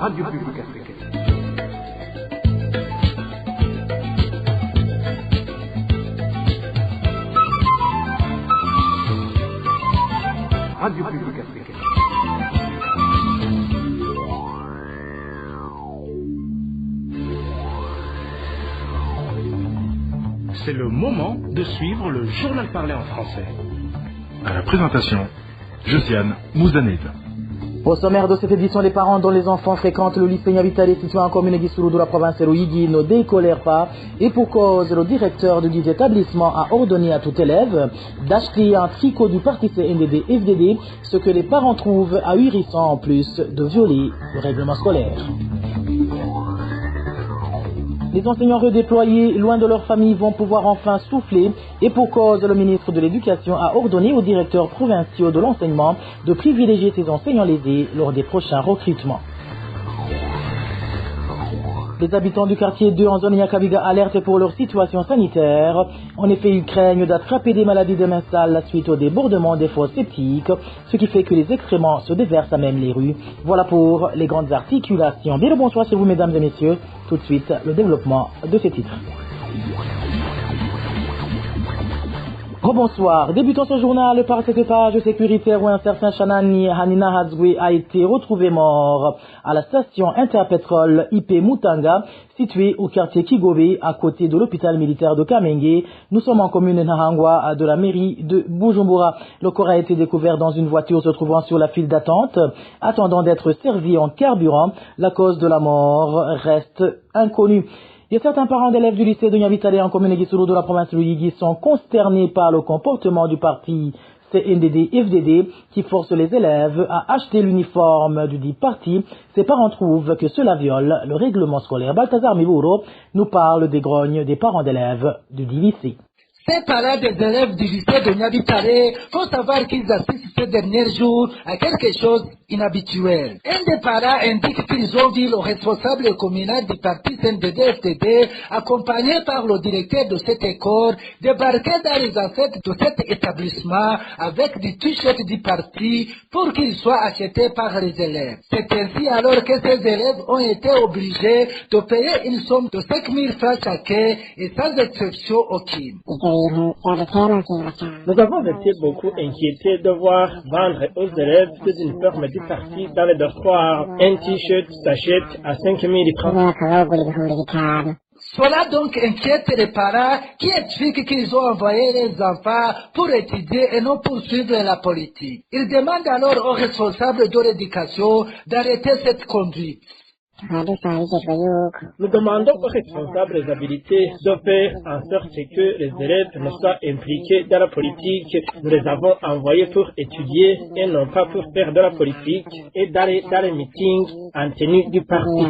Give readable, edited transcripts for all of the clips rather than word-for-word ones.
Radio Publique Africaine. Radio Publique Africaine. C'est le moment de suivre le journal parlé en français. À la présentation, Josiane Mouzaned. Au sommaire de cette édition, les parents dont les enfants fréquentent le lycée Nyabitare situé en commune Gisuru de la province de Ruyigi ne décolèrent pas et pour cause, le directeur du dit établissement a ordonné à tout élève d'acheter un tricot du parti CNDD-FDD, ce que les parents trouvent ahurissant en plus de violer le règlement scolaire. Les enseignants redéployés loin de leur famille vont pouvoir enfin souffler et pour cause, le ministre de l'Éducation a ordonné aux directeurs provinciaux de l'enseignement de privilégier ces enseignants lésés lors des prochains recrutements. Les habitants du quartier 2 en zone Nyakabiga alertent pour leur situation sanitaire. En effet, ils craignent d'attraper des maladies de main sale suite au débordement des fosses septiques, ce qui fait que les excréments se déversent à même les rues. Voilà pour les grandes articulations. Bien le bonsoir chez vous, mesdames et messieurs. Tout de suite, le développement de ces titres. Rebonsoir. Débutons ce journal par cet étage sécuritaire où un certain Shanani Hanina Hazwe a été retrouvé mort à la station Interpétrole IP Mutanga, située au quartier Kigove, à côté de l'hôpital militaire de Kamenge. Nous sommes en commune Nahangwa de la mairie de Bujumbura. Le corps a été découvert dans une voiture se trouvant sur la file d'attente, attendant d'être servi en carburant. La cause de la mort reste inconnue. Et certains parents d'élèves du lycée de Nyabitare en commune Gisuru de la province de Ruyigi sont consternés par le comportement du parti CNDD-FDD qui force les élèves à acheter l'uniforme du dit parti. Ces parents trouvent que cela viole le règlement scolaire. Balthazar Miburo nous parle des grognes des parents d'élèves du dit lycée. Ces parents des élèves du lycée de Nyabitare faut savoir qu'ils assistent ces derniers jours à quelque chose inhabituel. Un des parents indique qu'ils ont vu le responsable communal du parti CNDD-FDD, accompagné par le directeur de cette école, débarquer dans les assiettes de cet établissement avec des t-shirts du parti pour qu'ils soient achetés par les élèves. C'est ainsi alors que ces élèves ont été obligés de payer une somme de 5 000 francs chacun et sans exception aucune. Nous avons été beaucoup inquiétés de voir vendre aux élèves des uniformes du parti dans les dortoirs. Un t-shirt s'achète à 5 000 francs. Cela donc inquiète les parents qui expliquent qu'ils ont envoyé les enfants pour étudier et non pour suivre la politique. Ils demandent alors aux responsables de l'éducation d'arrêter cette conduite. Nous demandons aux responsables habilités de faire en sorte que les élèves ne soient impliqués dans la politique. Nous les avons envoyés pour étudier et non pas pour faire de la politique et d'aller dans les meetings en tenue du parti.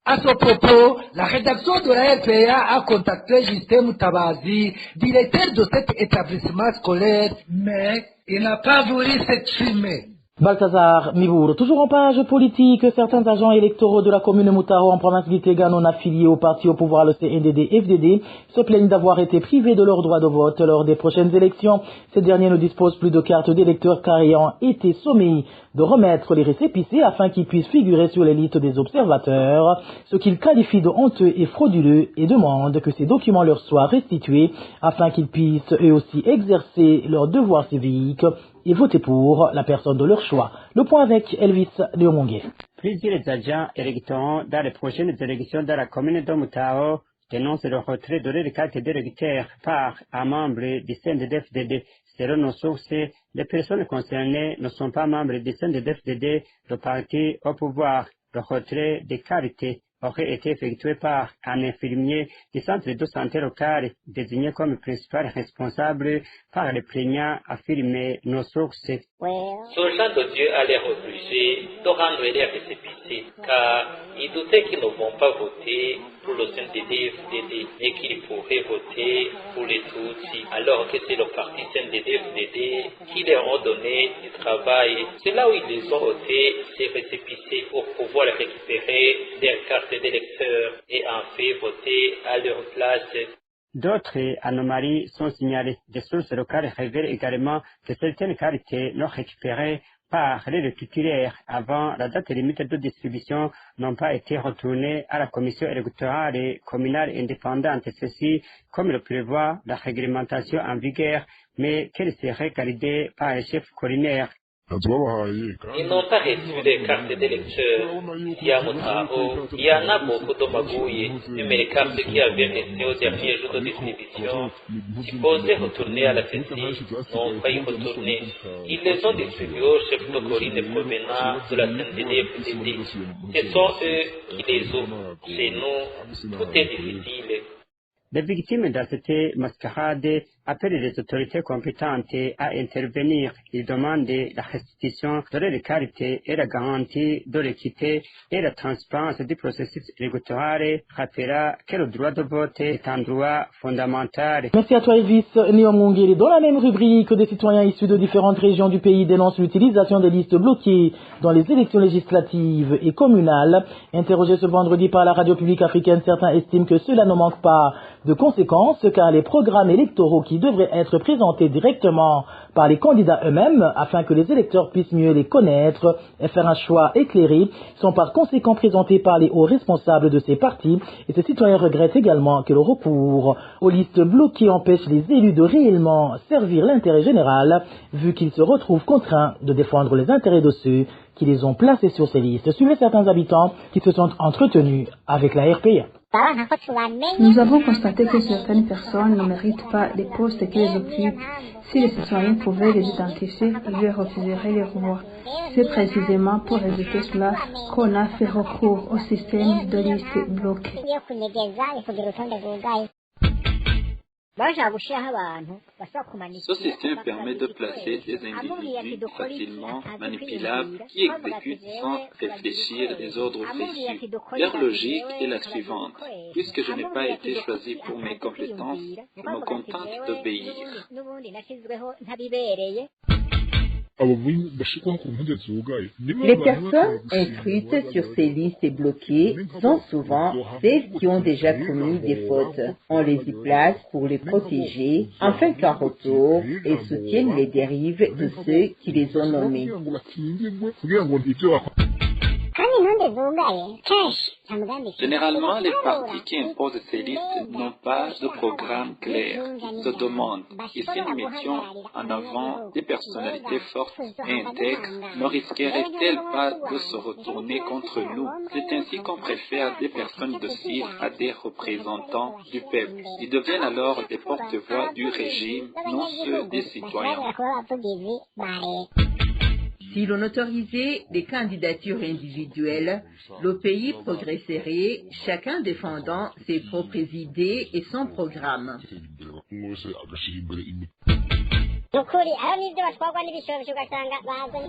À ce propos, la rédaction de la RPA a contacté Justin Moutabazi, directeur de cet établissement scolaire, mais il n'a pas voulu s'exprimer. Balthazar Mibour, toujours en page politique, certains agents électoraux de la commune Moutaro en province d'Itega non affiliés au parti au pouvoir, le CNDD-FDD, se plaignent d'avoir été privés de leur droit de vote lors des prochaines élections. Ces derniers ne disposent plus de cartes d'électeurs car ayant été sommés de remettre les récépissés afin qu'ils puissent figurer sur les listes des observateurs, ce qu'ils qualifient de honteux et frauduleux et demandent que ces documents leur soient restitués afin qu'ils puissent eux aussi exercer leurs devoirs civiques et voter pour la personne de leur choix. Le point avec Elvis Léomongué. Plusieurs agents électoraux dans les prochaines élections de la commune de Moutao dénoncent le retrait de leur carte d'électeur par un membre du CNDD-FDD. Selon nos sources, les personnes concernées ne sont pas membres du CNDD-FDD, le parti au pouvoir. Le retrait des cartes aurait été effectué par un infirmier du centre de santé local désigné comme principal responsable par les plaignants, affirmé nos sources. Ce genre de Dieu allait obliger de rendre les récépissés car ils doutaient qu'ils ne vont pas voter pour le CNDD-FDD mais qu'ils pourraient voter pour les Tutsis alors que c'est le parti CNDD-FDD qui leur a donné du travail. C'est là où ils les ont ôté ces récépissés pour pouvoir récupérer their cartes d'électeurs et en fait voter à leur place. D'autres anomalies sont signalées. Des sources locales révèlent également que certaines cartes non récupérées par les titulaires avant la date limite de distribution n'ont pas été retournés à la commission électorale communale indépendante, ceci comme le prévoit la réglementation en vigueur, mais qu'elle serait validée par un chef coroner. Ils n'ont pas reçu les cartes d'électeurs. Il y a Moutaro, il y en a beaucoup de magouilles, mais les cartes qui avaient resté au dernier jour de distribution, supposées retourner à la saisie, n'ont pas y retourné. Ils les ont distribués aux chefs de colline provenant de la CNDD-FDD. Ce sont eux qui les ont. Chez nous, tout est difficile. Les victimes de cette mascarade appellent les autorités compétentes à intervenir. Ils demandent la restitution de leur qualité et la garantie de l'équité et la transparence du processus électoral, rappelant que le droit de vote est un droit fondamental. Merci à toi Elvis Néomungeli. Dans la même rubrique, des citoyens issus de différentes régions du pays dénoncent l'utilisation des listes bloquées dans les élections législatives et communales. Interrogés ce vendredi par la radio publique africaine, certains estiment que cela ne manque pas de conséquences car les programmes électoraux qui devraient être présentés directement par les candidats eux-mêmes afin que les électeurs puissent mieux les connaître et faire un choix éclairé sont par conséquent présentés par les hauts responsables de ces partis et ces citoyens regrettent également que le recours aux listes bloquées empêche les élus de réellement servir l'intérêt général vu qu'ils se retrouvent contraints de défendre les intérêts de ceux qui les ont placés sur ces listes. Suivez certains habitants qui se sont entretenus avec la RPA. Nous avons constaté que certaines personnes ne méritent pas les postes qu'elles occupent. Si les citoyens pouvaient les identifier, ils leur refuseraient les revoir. C'est précisément pour éviter cela qu'on a fait recours au système de listes bloquées. Ce système permet de placer des individus facilement manipulables qui exécutent sans réfléchir les ordres reçus. Leur logique est la suivante. Puisque je n'ai pas été choisi pour mes compétences, je me contente d'obéir. Les personnes inscrites sur ces listes bloquées sont souvent celles qui ont déjà commis des fautes. On les y place pour les protéger, afin qu'en retour, elles soutiennent les dérives de ceux qui les ont nommés. Généralement, les partis qui imposent ces listes n'ont pas de programme clair. Ils se demandent, et si nous mettions en avant des personnalités fortes et intègres, ne risqueraient-elles pas de se retourner contre nous? C'est ainsi qu'on préfère des personnes dociles à des représentants du peuple. Ils deviennent alors des porte-voix du régime, non ceux des citoyens. Si l'on autorisait les candidatures individuelles, le pays progresserait, chacun défendant ses propres idées et son programme.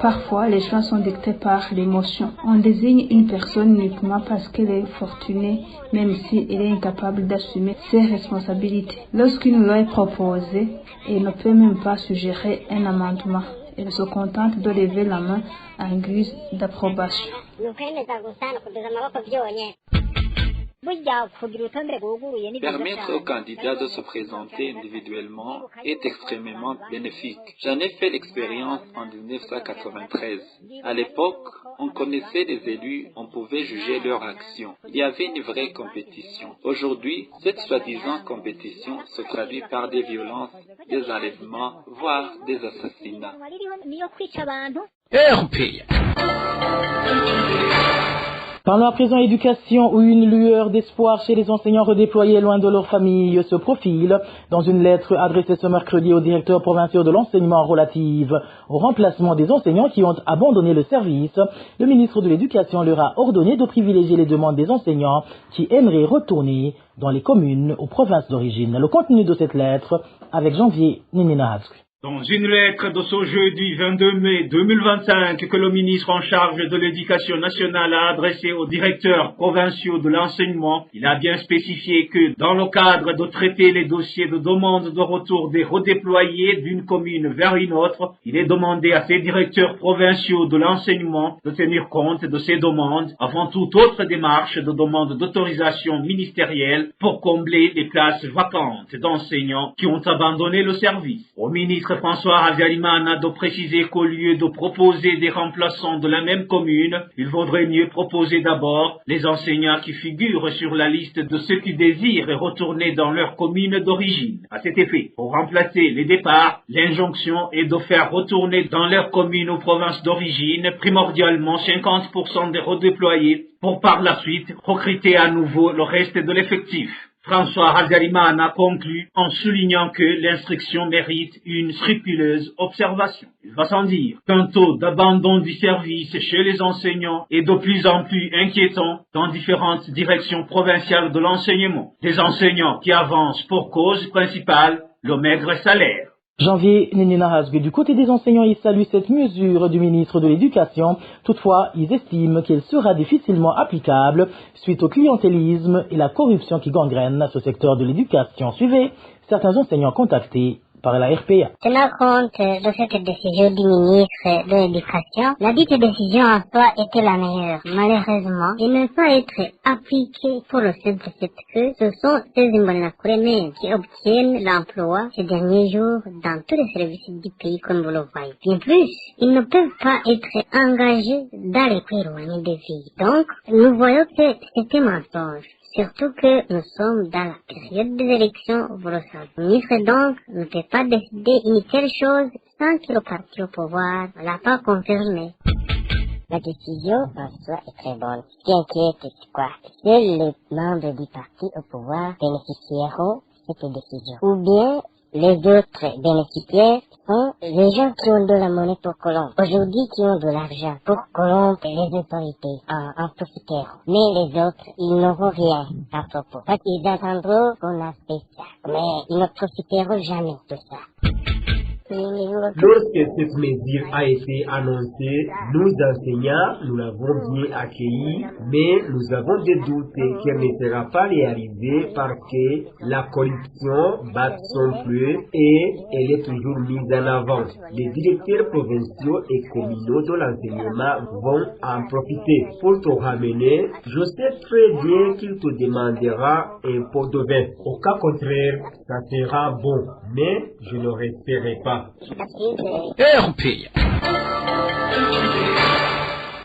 Parfois, les choix sont dictés par l'émotion. On désigne une personne uniquement parce qu'elle est fortunée, même si elle est incapable d'assumer ses responsabilités. Lorsqu'une loi est proposée, elle ne peut même pas suggérer un amendement. Elle se contente de lever la main en guise d'approbation. Permettre aux candidats de se présenter individuellement est extrêmement bénéfique. J'en ai fait l'expérience en 1993. À l'époque, on connaissait les élus, on pouvait juger leur action. Il y avait une vraie compétition. Aujourd'hui, cette soi-disant compétition se traduit par des violences, des enlèvements, voire des assassinats. Parlons à présent éducation où une lueur d'espoir chez les enseignants redéployés loin de leur famille se profile. Dans une lettre adressée ce mercredi au directeur provincial de l'enseignement relative au remplacement des enseignants qui ont abandonné le service, le ministre de l'Éducation leur a ordonné de privilégier les demandes des enseignants qui aimeraient retourner dans les communes aux provinces d'origine. Le contenu de cette lettre avec Janvier Nininahatsku. Dans une lettre de ce jeudi 22 mai 2025 que le ministre en charge de l'Éducation nationale a adressée aux directeurs provinciaux de l'enseignement, il a bien spécifié que dans le cadre de traiter les dossiers de demande de retour des redéployés d'une commune vers une autre, il est demandé à ces directeurs provinciaux de l'enseignement de tenir compte de ces demandes avant toute autre démarche de demande d'autorisation ministérielle pour combler les places vacantes d'enseignants qui ont abandonné le service. Au ministre ministre François Habyarimana a précisé qu'au lieu de proposer des remplaçants de la même commune, il vaudrait mieux proposer d'abord les enseignants qui figurent sur la liste de ceux qui désirent retourner dans leur commune d'origine. À cet effet, pour remplacer les départs, l'injonction est de faire retourner dans leur commune ou province d'origine primordialement 50% des redéployés pour par la suite recruter à nouveau le reste de l'effectif. François Habyarimana conclut en soulignant que l'instruction mérite une scrupuleuse observation. Il va sans dire qu'un taux d'abandon du service chez les enseignants est de plus en plus inquiétant dans différentes directions provinciales de l'enseignement. Des enseignants qui avancent pour cause principale le maigre salaire. Janvier Nenina Hasgue, du côté des enseignants, ils saluent cette mesure du ministre de l'Éducation. Toutefois, ils estiment qu'elle sera difficilement applicable suite au clientélisme et la corruption qui gangrènent ce secteur de l'éducation. Suivez certains enseignants contactés par la RPA. Tenant compte de cette décision du ministre de l'Éducation, la dite décision en soi était la meilleure. Malheureusement, elle ne peut pas être appliquée pour le simple fait que ce sont ces Imbonerakure mêmes qui obtiennent l'emploi ces derniers jours dans tous les services du pays comme vous le voyez. Bien plus, ils ne peuvent pas être engagés dans les coins éloignés des villes. Donc, nous voyons que c'est un mensonge. Surtout que nous sommes dans la période des élections, vous le savez. Le ministre donc ne peut pas décider une telle chose sans que le parti au pouvoir ne l'a pas confirmé. La décision en soi est très bonne. Ce qui inquiète, c'est quoi? Seuls les membres du parti au pouvoir bénéficieront de cette décision. Ou bien les autres bénéficiaires sont les gens qui ont de la monnaie pour corrompre. Aujourd'hui, qui ont de l'argent pour corrompre les autorités en profiteront. Mais les autres, ils n'auront rien à propos. Parce qu'ils attendront qu'on a fait ça. Mais ils ne profiteront jamais de ça. Lorsque cette mesure a été annoncée, nous enseignants, nous l'avons bien accueillie, mais nous avons des doutes qu'elle ne sera pas réalisée parce que la corruption bat son fleuve et elle est toujours mise en avant. Les directeurs provinciaux et communaux de l'enseignement vont en profiter. Pour te ramener, je sais très bien qu'il te demandera un pot de vin. Au cas contraire, ça sera bon, mais je ne resterai pas.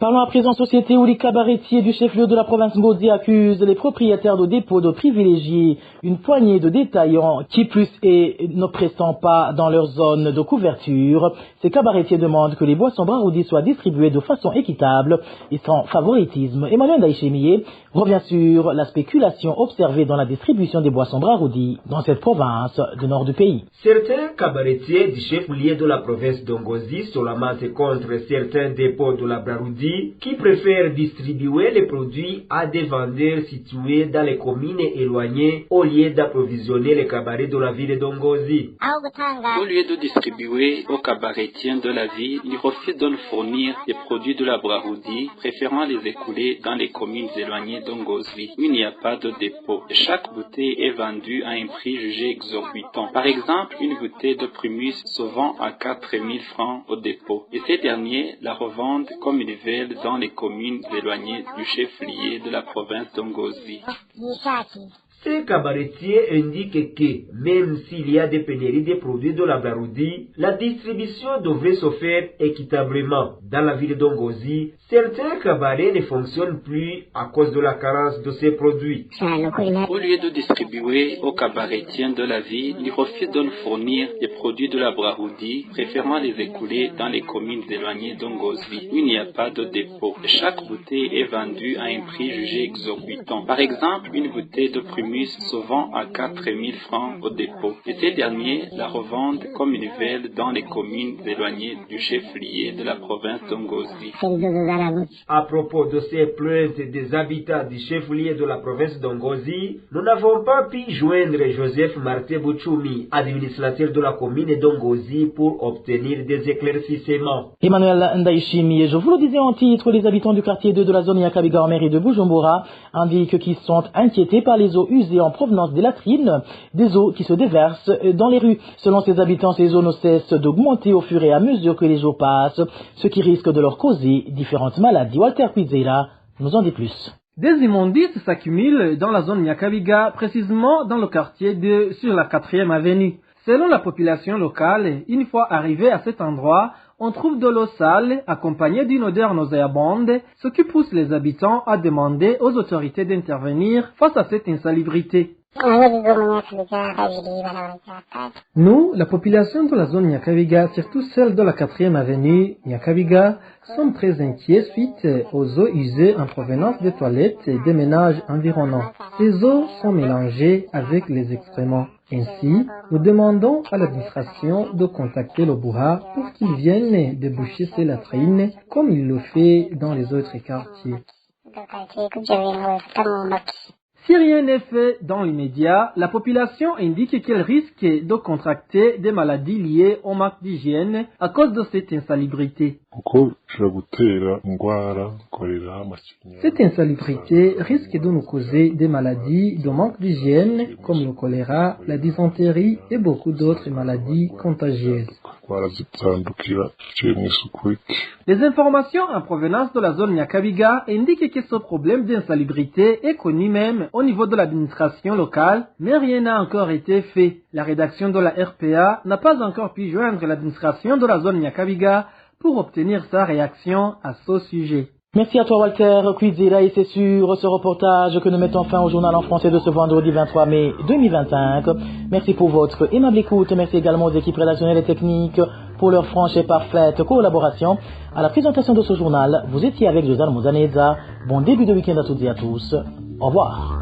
Parlons à présent société où les cabaretiers du chef-lieu de la province Ngozi accusent les propriétaires de dépôts de privilégier une poignée de détaillants qui plus est ne prestant pas dans leur zone de couverture. Ces cabaretiers demandent que les boissons Braroudi soient distribuées de façon équitable et sans favoritisme. Emmanuel Daïchemier revient sur la spéculation observée dans la distribution des boissons Braroudi dans cette province du nord du pays. Certains cabaretiers du chef-lieu de la province d'Ngozi se lamentent contre certains dépôts de la Braroudi qui préfèrent distribuer les produits à des vendeurs situés dans les communes éloignées au lieu d'approvisionner les cabarets de la ville d'Ngozi. Au lieu de distribuer aux cabaretiers de la ville, ils refusent de nous fournir des produits de la Braroudi, préférant les écouler dans les communes éloignées d'Ngozi, où il n'y a pas de dépôt. Chaque bouteille est vendue à un prix jugé exorbitant. Par exemple, une bouteille de Primus se vend à 4 000 francs au dépôt, et ces derniers la revendent comme ils veulent dans les communes éloignées du chef-lieu de la province d'Ngozi. Ces cabaretiers indiquent que, même s'il y a des pénuries de produits de la Braroudi, la distribution devrait se faire équitablement. Dans la ville d'Ngozi, certains cabarets ne fonctionnent plus à cause de la carence de ces produits. Au lieu de distribuer aux cabaretiers de la ville, ils refusent de nous fournir des produits de la Braroudi, préférant les écouler dans les communes éloignées d'Ngozi, où il n'y a pas de dépôt. Chaque bouteille est vendue à un prix jugé exorbitant. Par exemple, une bouteille de Primus se vend à 4 000 francs au dépôt, et ces derniers la revendent comme ils veulent dans les communes éloignées du chef-lieu de la province d'Ngozi. À propos de ces plaintes des habitants du chef-lieu de la province d'Ngozi, nous n'avons pas pu joindre Joseph Martin Bouchoumi, administrateur de la commune d'Ngozi, pour obtenir des éclaircissements. Emmanuel Ndaïchimi, je vous le disais en titre, les habitants du quartier 2 de la zone Yakabiga en mairie de Bujumbura indiquent qu'ils sont inquiétés par les eaux usées en provenance des latrines, des eaux qui se déversent dans les rues. Selon ces habitants, ces eaux ne cessent d'augmenter au fur et à mesure que les jours passent, ce qui risque de leur causer différentes maladies. Walter Cuizera nous en dit plus. Des immondices s'accumulent dans la zone Nyakabiga, précisément dans le quartier sur la 4e avenue. Selon la population locale, une fois arrivé à cet endroit, on trouve de l'eau sale accompagnée d'une odeur nauséabonde, ce qui pousse les habitants à demander aux autorités d'intervenir face à cette insalubrité. Nous, la population de la zone Nyakabiga, surtout celle de la 4e avenue Nyakabiga, sommes très inquiets suite aux eaux usées en provenance des toilettes et des ménages environnants. Ces eaux sont mélangées avec les excréments. Ainsi, nous demandons à l'administration de contacter le Bouha pour qu'il vienne déboucher ces latrines comme il le fait dans les autres quartiers. Si rien n'est fait dans l'immédiat, la population indique qu'elle risque de contracter des maladies liées au manque d'hygiène à cause de cette insalubrité. Cette insalubrité risque de nous causer des maladies de manque d'hygiène comme le choléra, la dysenterie et beaucoup d'autres maladies contagieuses. Les informations en provenance de la zone Nyakabiga indiquent que ce problème d'insalubrité est connu même au niveau de l'administration locale, mais rien n'a encore été fait. La rédaction de la RPA n'a pas encore pu joindre l'administration de la zone Nyakabiga pour obtenir sa réaction à ce sujet. Merci à toi Walter Kwizera, et c'est sur ce reportage que nous mettons fin au journal en français de ce vendredi 23 mai 2025. Merci pour votre aimable écoute. Merci également aux équipes rédactionnelles et techniques pour leur franche et parfaite collaboration. À la présentation de ce journal, vous étiez avec Josiane Muzaneza. Bon début de week-end à toutes et à tous. Au revoir.